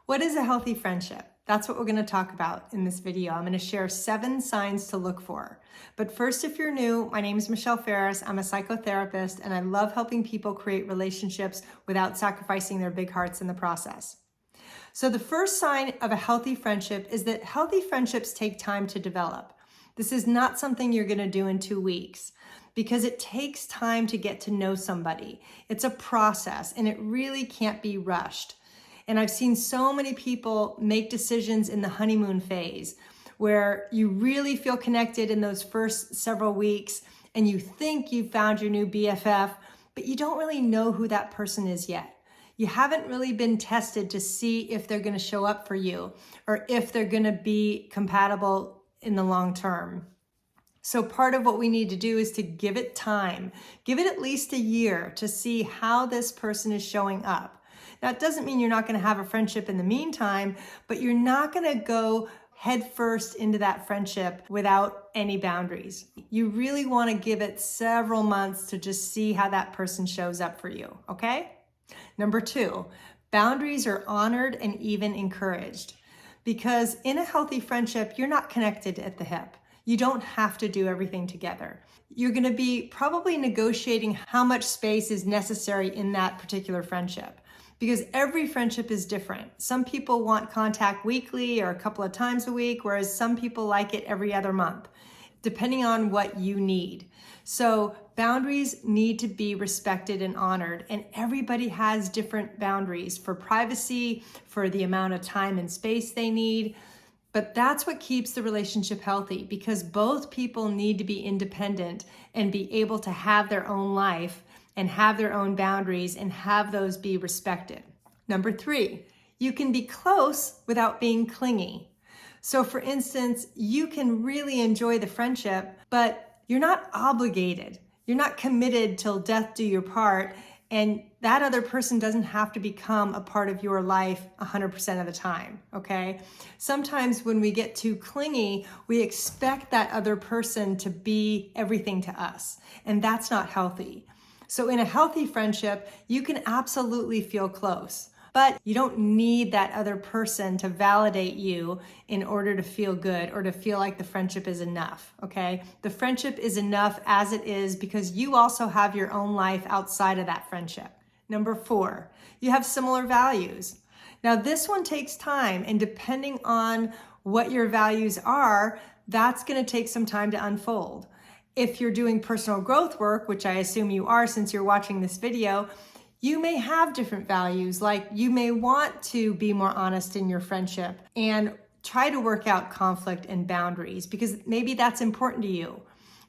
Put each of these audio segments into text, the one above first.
What is a healthy friendship? That's what we're going to talk about in this video. I'm going to share 7 signs to look for. But first, if you're new, my name is Michelle Ferris. I'm a psychotherapist, and I love helping people create relationships without sacrificing their big hearts in the process. So the first sign of a healthy friendship is that healthy friendships take time to develop. This is not something you're going to do in 2 weeks because it takes time to get to know somebody. It's a process, and it really can't be rushed. And I've seen so many people make decisions in the honeymoon phase where you really feel connected in those first several weeks and you think you've found your new BFF, but you don't really know who that person is yet. You haven't really been tested to see if they're going to show up for you or if they're going to be compatible in the long term. So part of what we need to do is to give it time. Give it at least a year to see how this person is showing up. Now, it doesn't mean you're not going to have a friendship in the meantime, but you're not going to go headfirst into that friendship without any boundaries. You really want to give it several months to just see how that person shows up for you, okay? Number 2, boundaries are honored and even encouraged. Because in a healthy friendship, you're not connected at the hip. You don't have to do everything together. You're going to be probably negotiating how much space is necessary in that particular friendship. Because every friendship is different. Some people want contact weekly or a couple of times a week, whereas some people like it every other month, depending on what you need. So boundaries need to be respected and honored, and everybody has different boundaries for privacy, for the amount of time and space they need. But that's what keeps the relationship healthy, because both people need to be independent and be able to have their own life and have their own boundaries and have those be respected. Number 3, you can be close without being clingy. So for instance, you can really enjoy the friendship, but you're not obligated. You're not committed till death do your part, and that other person doesn't have to become a part of your life 100% of the time, okay? Sometimes when we get too clingy, we expect that other person to be everything to us, and that's not healthy. So in a healthy friendship, you can absolutely feel close, but you don't need that other person to validate you in order to feel good or to feel like the friendship is enough, okay? The friendship is enough as it is because you also have your own life outside of that friendship. Number 4, you have similar values. Now this one takes time, and depending on what your values are, that's gonna take some time to unfold. If you're doing personal growth work, which I assume you are since you're watching this video, you may have different values. Like you may want to be more honest in your friendship and try to work out conflict and boundaries because maybe that's important to you.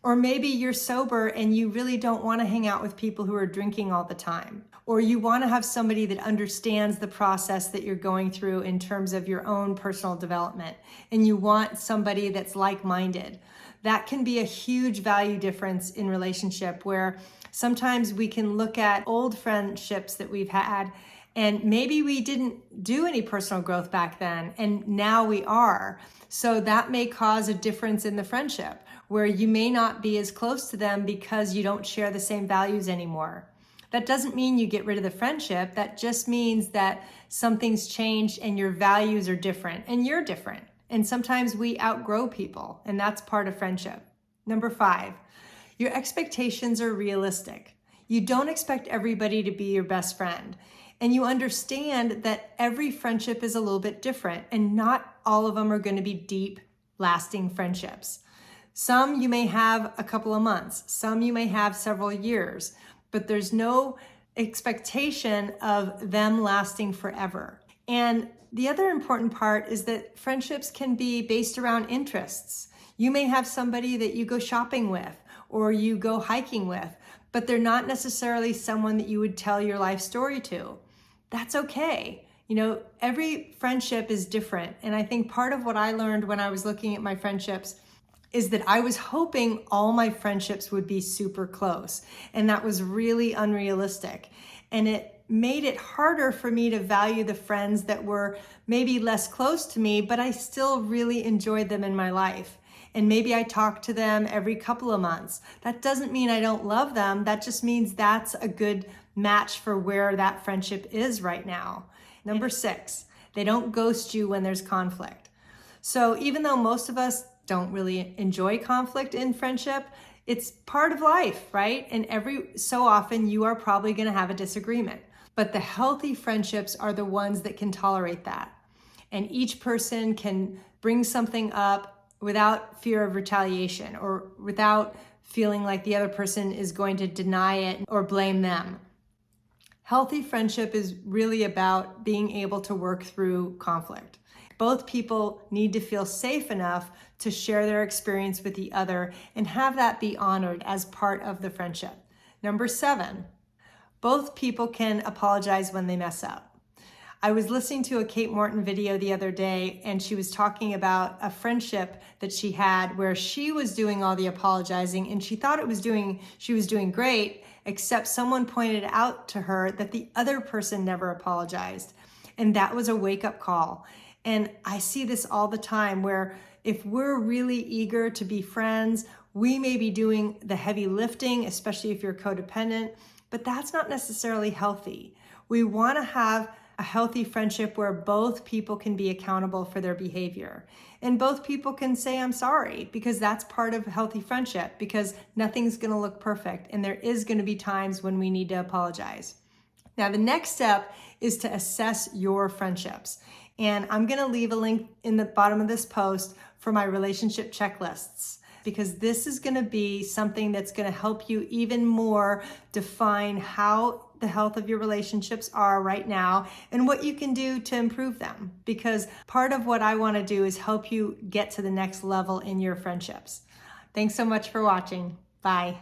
Or maybe you're sober and you really don't want to hang out with people who are drinking all the time. Or you want to have somebody that understands the process that you're going through in terms of your own personal development. And you want somebody that's like-minded. That can be a huge value difference in relationship where sometimes we can look at old friendships that we've had and maybe we didn't do any personal growth back then and now we are. So that may cause a difference in the friendship where you may not be as close to them because you don't share the same values anymore. That doesn't mean you get rid of the friendship. That just means that something's changed and your values are different and you're different. And sometimes we outgrow people, and that's part of friendship. Number 5, your expectations are realistic. You don't expect everybody to be your best friend. And you understand that every friendship is a little bit different, and not all of them are going to be deep, lasting friendships. Some you may have a couple of months, some you may have several years, but there's no expectation of them lasting forever. And the other important part is that friendships can be based around interests. You may have somebody that you go shopping with or you go hiking with, but they're not necessarily someone that you would tell your life story to. That's okay. You know, every friendship is different. And I think part of what I learned when I was looking at my friendships is that I was hoping all my friendships would be super close. And that was really unrealistic. And it made it harder for me to value the friends that were maybe less close to me, but I still really enjoyed them in my life. And maybe I talk to them every couple of months. That doesn't mean I don't love them. That just means that's a good match for where that friendship is right now. Number 6, They don't ghost you when there's conflict. So even though most of us don't really enjoy conflict in friendship, it's part of life, right? And every so often you are probably going to have a disagreement. But the healthy friendships are the ones that can tolerate that. And each person can bring something up without fear of retaliation or without feeling like the other person is going to deny it or blame them. Healthy friendship is really about being able to work through conflict. Both people need to feel safe enough to share their experience with the other and have that be honored as part of the friendship. Number 7, both people can apologize when they mess up. I was listening to a Kate Morton video the other day, and she was talking about a friendship that she had where she was doing all the apologizing and she thought she was doing great, except someone pointed out to her that the other person never apologized. And that was a wake-up call. And I see this all the time where if we're really eager to be friends, we may be doing the heavy lifting, especially if you're codependent, but that's not necessarily healthy. We want to have a healthy friendship where both people can be accountable for their behavior. And both people can say, I'm sorry, because that's part of a healthy friendship, because nothing's going to look perfect. And there is going to be times when we need to apologize. Now, the next step is to assess your friendships. And I'm going to leave a link in the bottom of this post for my relationship checklists, because this is going to be something that's going to help you even more define how the health of your relationships are right now and what you can do to improve them. Because part of what I want to do is help you get to the next level in your friendships. Thanks so much for watching. Bye.